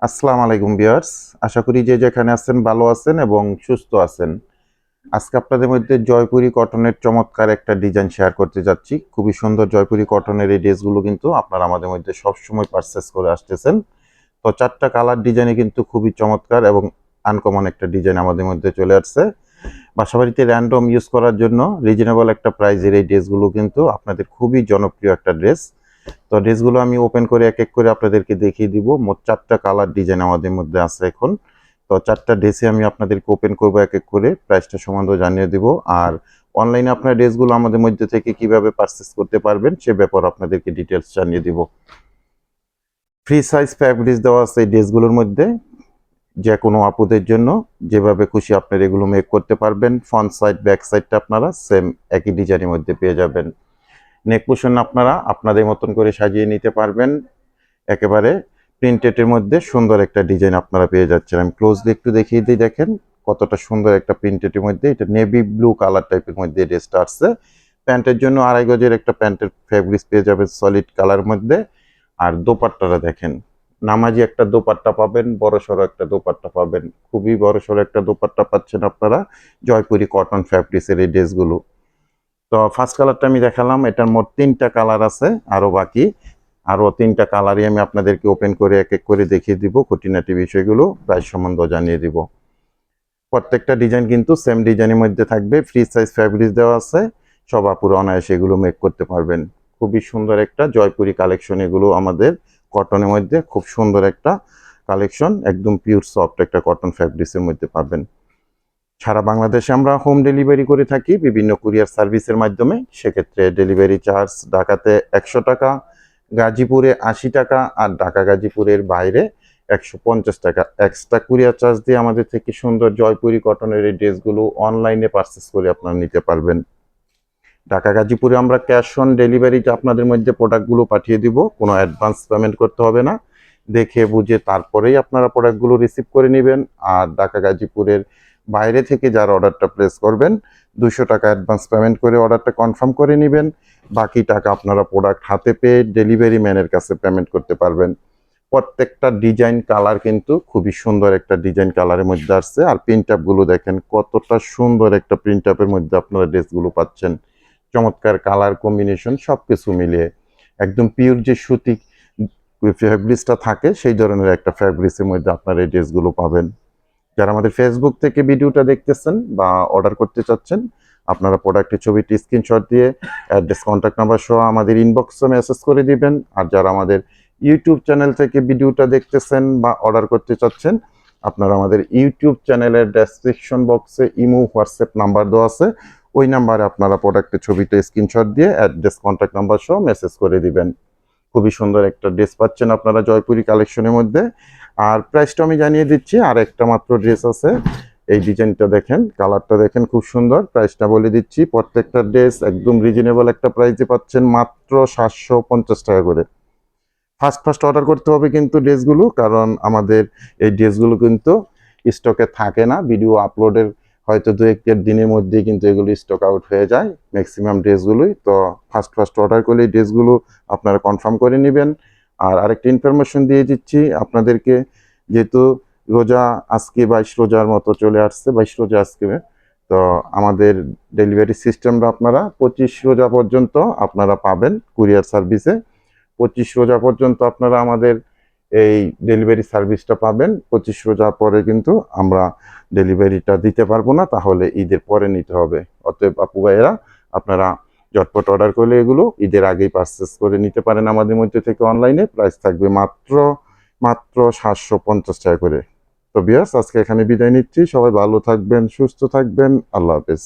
আসসালামু আলাইকুম ভিউয়ার্স। আশা করি যে যেখানে আছেন ভালো আছেন এবং সুস্থ আছেন। আজকে আপনাদের মধ্যে জয়পুরি কটনের চমৎকার একটা ডিজাইন শেয়ার করতে যাচ্ছি। খুবই সুন্দর জয়পুরি কটনের এই ড্রেসগুলো কিন্তু আপনারা আমাদের মধ্যে সবসময় পারচেস করে আসতেছেন। তো 4টা কালার ডিজাইনে কিন্তু খুবই চমৎকার এবং আনকমন একটা ডিজাইন আমাদের মধ্যে চলে আসছে। বাসাবাড়িতে র্যান্ডম ইউজ করার জন্য রিজনেবল একটা প্রাইজের এই ড্রেসগুলো কিন্তু আপনাদের খুবই জনপ্রিয় একটা ড্রেস। তো ড্রেসগুলো আমি ওপেন করে এক এক করে আপনাদেরকে দেখিয়ে দিব। মোট 4টা কালার ডিজাইন আমাদের মধ্যে আছে এখন। তো 4টা ড্রেসে আমি আপনাদেরকে ওপেন করবো এক এক করে, প্রাইসটা সম্বন্ধে জানিয়ে দিব। আর অনলাইনে আপনার ড্রেসগুলো আমাদের মধ্যে থেকে কিভাবে পারচেস করতে পারবেন সে ব্যাপারে আপনাদেরকে ডিটেলস জানিয়ে দিব। ফ্রি সাইজ ফ্যাব্রিক্স দেওয়া আছে এই ড্রেসগুলোর মধ্যে। যে কোনো আপুদের জন্য যেভাবে খুশি আপনারা এগুলো মেক করতে পারবেন। ফ্রন্ট সাইড ব্যাক সাইডটা আপনারা সেম একই ডিজাইনের মধ্যে পেয়ে যাবেন। নেক পোর্শন আপনারা আপনাদের মতন করে সাজিয়ে নিতে পারবেন। একেবারে প্রিন্টেডের মধ্যে সুন্দর একটা ডিজাইন আপনারা পেয়ে যাচ্ছেন। আমি ক্লোজলি একটু দেখিয়ে দিই, দেখেন কতটা সুন্দর একটা প্রিন্টেডের মধ্যে। এটা নেভি ব্লু কালার টাইপের মধ্যে ড্রেসটা আসছে। প্যান্টের জন্য 2.5 গজের একটা প্যান্টের ফেব্রিক্স পেয়ে যাবেন সলিড কালার মধ্যে। আর দোপাট্টাটা দেখেন, নামাজি একটা দোপাট্টা পাবেন, বড় সড়ো একটা দোপাট্টা পাবেন। খুবই বড় সড়ো একটা দোপাট্টা পাচ্ছেন আপনারা জয়পুরি কটন ফ্যাব্রিক্সের এই ড্রেসগুলো। তো ফার্স্ট কালারটা আমি দেখালাম, এটার মোট 3টা কালার আছে, আরো বাকি আরো 3টা কালারই আমি আপনাদেরকে ওপেন করে এক এক করে দেখিয়ে দিব। খুঁটিনাটি বিষয়গুলো প্রাইস সম্বন্ধে জানিয়ে দিব। প্রত্যেকটা ডিজাইন কিন্তু সেম ডিজাইনের মধ্যে থাকবে। ফ্রি সাইজ ফ্যাব্রিক্স দেওয়া আছে, সব আপুরা অনায়াসে এগুলো মেক করতে পারবেন। খুবই সুন্দর একটা জয়পুরি কালেকশন এগুলো আমাদের কটনের মধ্যে। খুব সুন্দর একটা কালেকশন, একদম পিওর সফট একটা কটন ফ্যাব্রিক্সের মধ্যে পাবেন। সারা বাংলাদেশে আমরা হোম ডেলিভারি করে থাকি বিভিন্ন কুরিয়ার সার্ভিসের মাধ্যমে। সেক্ষেত্রে ডেলিভারি চার্জ ঢাকাতে 100 টাকা, গাজীপুরে 80 টাকা, আর ঢাকা গাজীপুরের বাইরে 150 টাকা এক্সট্রা কুরিয়ার চার্জ দিয়ে আমাদের থেকে সুন্দর জয়পুরি কটনের এই ড্রেসগুলো অনলাইনে পারচেস করে আপনারা নিতে পারবেন। ঢাকা গাজীপুরে আমরা ক্যাশ অন ডেলিভারিতে আপনাদের মধ্যে প্রোডাক্টগুলো পাঠিয়ে দিব, কোনো অ্যাডভান্স পেমেন্ট করতে হবে না। দেখে বুঝে তারপরেই আপনারা প্রোডাক্টগুলো রিসিভ করে নেবেন। আর ঢাকা গাজীপুরের বাইরে থেকে যারা অর্ডারটা প্লেস করবেন 200 টাকা অ্যাডভান্স পেমেন্ট করে অর্ডারটা কনফার্ম করে নেবেন। বাকি টাকা আপনারা প্রোডাক্ট হাতে পেয়ে ডেলিভারি ম্যানের কাছে পেমেন্ট করতে পারবেন। প্রত্যেকটা ডিজাইন কালার কিন্তু খুবই সুন্দর একটা ডিজাইন কালারের মধ্যে আসছে। আর প্রিন্ট আপগুলো দেখেন কতটা সুন্দর একটা প্রিন্ট আপের মধ্যে আপনারা ড্রেসগুলো পাচ্ছেন। চমৎকার কালার কম্বিনেশন সবকিছু মিলিয়ে একদম পিওর যে সুতি ফ্যাব্রিক্সটা থাকে সেই ধরনের একটা ফ্যাব্রিক্সের মধ্যে আপনারা এই ড্রেসগুলো পাবেন। যারা আমাদের ফেসবুক থেকে ভিডিওটা দেখতেছেন বা অর্ডার করতে চাচ্ছেন, আপনারা প্রোডাক্টের ছবিটি স্ক্রিনশট দিয়ে অ্যাড্রেস কন্ট্যাক্ট নাম্বার সহ আমাদের ইনবক্সে মেসেজ করে দিবেন। আর যারা আমাদের ইউটিউব চ্যানেল থেকে ভিডিওটা দেখতেছেন বা অর্ডার করতে চাচ্ছেন, আপনারা আমাদের ইউটিউব চ্যানেলের ডেসক্রিপশন বক্সে ইমো হোয়াটসঅ্যাপ নাম্বার দেওয়া আছে, ওই নাম্বারে আপনারা প্রোডাক্টের ছবিটা স্ক্রিনশট দিয়ে অ্যাড্রেস কন্ট্যাক্ট নাম্বার সহ মেসেজ করে দিবেন। খুবই সুন্দর একটা ড্রেস পাচ্ছেন আপনারা জয়পুরি কালেকশনের মধ্যে। আর প্রাইসটা আমি জানিয়ে দিচ্ছি। আর একটা মাত্র ড্রেস আছে, এই ডিজাইনটা দেখেন, কালারটা দেখেন খুব সুন্দর। প্রাইসটা বলে দিচ্ছি, প্রত্যেকটা ড্রেস একদম রিজনেবল একটা প্রাইসে পাচ্ছেন, মাত্র 750 টাকা করে। ফার্স্ট অর্ডার করতে হবে কিন্তু ড্রেসগুলো, কারণ আমাদের এই ড্রেসগুলো কিন্তু স্টকে থাকে না। ভিডিও আপলোডের হয়তো 2-1 দিনের মধ্যেই কিন্তু এগুলো স্টক আউট হয়ে যায় ম্যাক্সিমাম ড্রেসগুলোই। তো ফার্স্ট অর্ডার করলে এই ড্রেসগুলো আপনারা কনফার্ম করে নেবেন। আর আরেকটা ইনফরমেশন দিয়ে দিচ্ছি আপনাদেরকে, যেহেতু রোজা আজকে 22 রোজার মতো চলে আসছে, 22 রোজা আজকে। তো আমাদের ডেলিভারি সিস্টেমটা আপনারা 25 রোজা পর্যন্ত আপনারা পাবেন কুরিয়ার সার্ভিসে। 25 রোজা পর্যন্ত আপনারা আমাদের এই ডেলিভারি সার্ভিসটা পাবেন। 25 রোজা পরে কিন্তু আমরা ডেলিভারিটা দিতে পারবো না, তাহলে ঈদের পরে নিতে হবে। অতএব আপু ভাইয়েরা আপনারা ঝটপট অর্ডার করলে এগুলো ঈদের আগেই পারচেস করে নিতে পারেন আমাদের মধ্যে থেকে অনলাইনে। প্রাইস থাকবে মাত্র 750 টাকা করে। তো ভিউয়ার্স, আজকে এখানে বিদায় নিচ্ছি। সবাই ভালো থাকবেন, সুস্থ থাকবেন। আল্লাহ হাফেজ।